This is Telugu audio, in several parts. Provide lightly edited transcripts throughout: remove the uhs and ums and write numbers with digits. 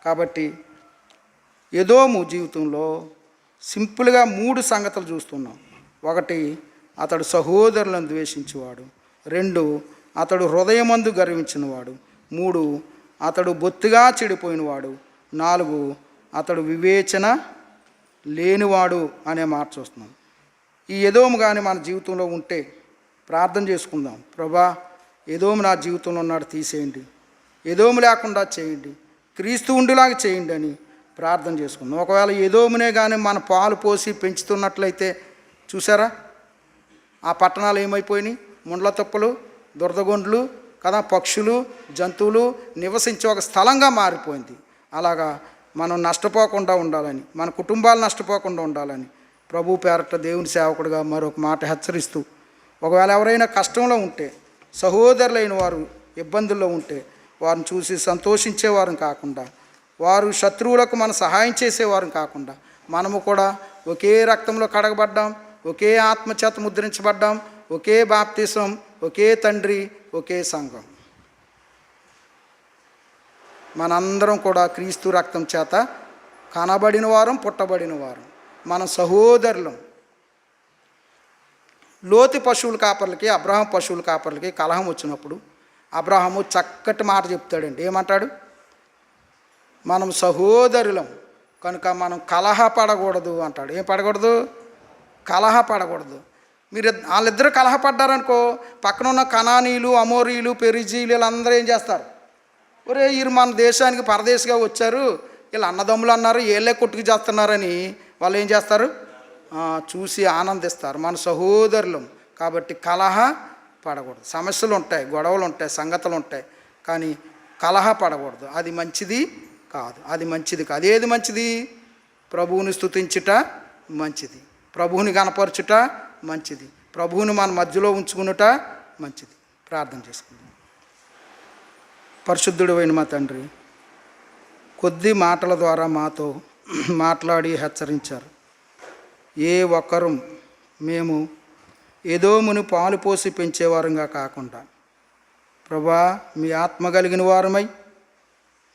కాబట్టి ఎదోము జీవితంలో సింపుల్గా 3 సంగతులు చూస్తున్నాం. 1, అతడు సహోదరులను ద్వేషించేవాడు. 2, అతడు హృదయమందు గర్వించినవాడు. 3, అతడు బొత్తిగా చెడిపోయినవాడు. 4, అతడు వివేచన లేనివాడు అనే మాట చూస్తున్నాం. ఈ ఎదోము కానీ మన జీవితంలో ఉంటే ప్రార్థన చేసుకుందాం. ప్రభా, ఎదోము నా జీవితంలో ఉన్నాడు, తీసేయండి. ఎదోము లేకుండా చేయండి, క్రీస్తు ఉండిలాగా చేయండి అని ప్రార్థన చేసుకుందాం. ఒకవేళ ఎదోమునే కానీ మన పాలు పోసి పెంచుతున్నట్లయితే చూసారా, ఆ పట్టణాలు ఏమైపోయినాయి? ముండ్ల తప్పులు, దురదగొండ్లు కదా, పక్షులు, జంతువులు నివసించే ఒక స్థలంగా మారిపోయింది. అలాగా మనం నష్టపోకుండా ఉండాలని, మన కుటుంబాలు నష్టపోకుండా ఉండాలని ప్రభు పేరట దేవుని సేవకుడిగా మరొక మాట హెచ్చరిస్తూ, ఒకవేళ ఎవరైనా కష్టంలో ఉంటే, సహోదరులైన వారు ఇబ్బందుల్లో ఉంటే వారిని చూసి సంతోషించేవారం కాకుండా, వారు శత్రువులకు మన సహాయం చేసేవారం కాకుండా, మనము కూడా ఒకే రక్తంలో కడగబడ్డాం, ఒకే ఆత్మచేత ముద్రించబడ్డాం, ఒకే బాప్తిసం, ఒకే తండ్రి, ఒకే సంఘం. మనందరం కూడా క్రీస్తు రక్తం చేత కనబడిన వారం, పుట్టబడిన వారం, మన సహోదరులం. లోతు పశువుల కాపర్లకి, అబ్రహాం పశువుల కాపర్లకి కలహం వచ్చినప్పుడు అబ్రహాము చక్కటి మాట చెప్తాడండి. ఏమంటాడు? మనం సహోదరులం కనుక మనం కలహపడకూడదు అంటాడు. ఏం పడకూడదు? కలహపడకూడదు. మీరు వాళ్ళిద్దరూ కలహపడ్డారనుకో, పక్కన ఉన్న కనానీయులు, అమోరీలు, పెరిజీలు వీళ్ళందరూ ఏం చేస్తారు? ఒరే, వీరు మన దేశానికి పరదేశిగా వచ్చారు, వీళ్ళు అన్నదమ్ములు అన్నారు, వీళ్ళే కొట్టుకు చేస్తున్నారని వాళ్ళు ఏం చేస్తారు? చూసి ఆనందిస్తారు. మన సహోదరులం కాబట్టి కలహ పడకూడదు. సమస్యలు ఉంటాయి, గొడవలు ఉంటాయి, సంగతులు ఉంటాయి, కానీ కలహ పడకూడదు. అది మంచిది కాదు, అది మంచిది కాదు. ఏది మంచిది? ప్రభువుని స్తుతించుట మంచిది, ప్రభువుని గణపరచుట మంచిది, ప్రభువుని మన మధ్యలో ఉంచుకునుట మంచిది. ప్రార్థన చేసుకుందాం. పరిశుద్ధుడు అయిన మా తండ్రి, కొద్ది మాటల ద్వారా మాతో మాట్లాడి హెచ్చరించారు. ఏ ఒక్కరూ మేము ఎదోముని పాలు పోసి పెంచేవారంగా కాకుండా, ప్రభా, మీ ఆత్మ కలిగిన వారమై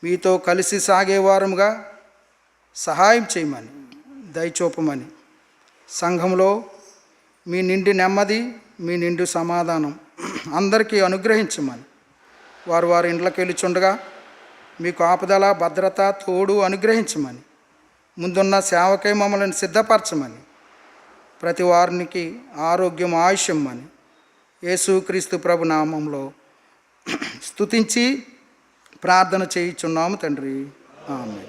మీతో కలిసి సాగేవారముగా సహాయం చేయమని, దయచూపమని, సంఘంలో మీ నిండి నెమ్మది, మీ నిండు సమాధానం అందరికీ అనుగ్రహించమని, వారు వారి ఇండ్లకి వెళ్ళిచుండగా మీకు ఆపదల, భద్రత, తోడు అనుగ్రహించమని, ముందున్న సేవకై మమ్మల్ని సిద్ధపరచమని, ప్రతి వారికి ఆరోగ్యం, ఆయుష్యమని యేసుక్రీస్తు ప్రభు నామంలో స్తుతించి ప్రార్థన చేయుచున్నాము తండ్రి. ఆమేన్.